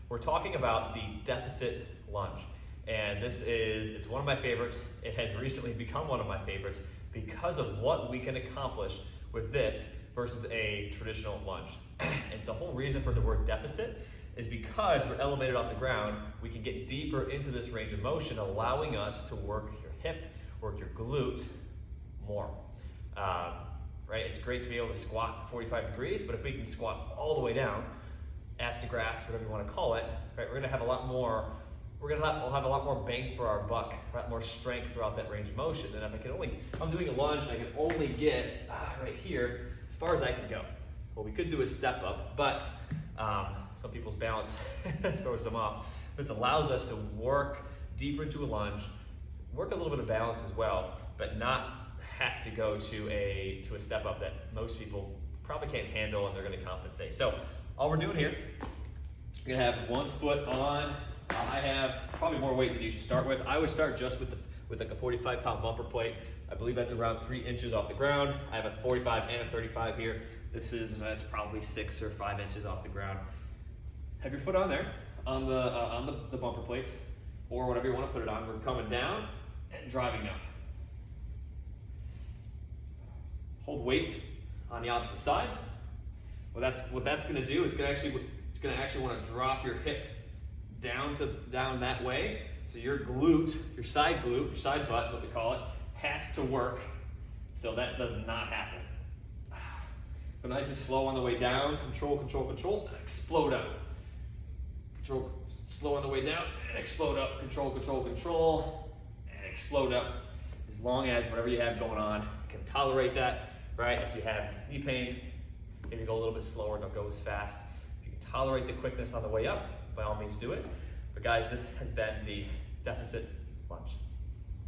We're talking about the deficit lunge. And it's one of my favorites. It has recently become one of my favorites because of what we can accomplish with this versus a traditional lunge. And the whole reason for the word deficit is because we're elevated off the ground, we can get deeper into this range of motion, allowing us to work your hip, work your glute more. Right? It's great to be able to squat 45 degrees, but if we can squat all the way down, ass to grass, whatever you want to call it, right? We're gonna have a lot more. We'll have a lot more bang for our buck, a lot more strength throughout that range of motion. And if I'm doing a lunge, I can only get right here as far as I can go. Well, we could do a step up, but some people's balance throws them off. This allows us to work deeper into a lunge, work a little bit of balance as well, but not have to go to a step up that most people probably can't handle, and they're going to compensate. So all we're doing here, you're going to have one foot on. I have probably more weight than you should start with. I would start just with like a 45-pound bumper plate. I believe that's around 3 inches off the ground. I have a 45 and a 35 here. That's probably 6 or 5 inches off the ground. Have your foot on there, on the bumper plates, or whatever you want to put it on. We're coming down and driving up. Hold weight on the opposite side. What that's going to do is it's going to actually want to drop your hip down that way. So your glute, your side butt, what we call it, has to work. So that does not happen. Go nice and slow on the way down. Control, control, control, and explode up. Control, slow on the way down, and explode up. Control, control, control, and explode up. As long as whatever you have going on can tolerate that, right? If you have knee pain, maybe go a little bit slower, don't go as fast. If you can tolerate the quickness on the way up, by all means do it. But guys, this has been the deficit lunge.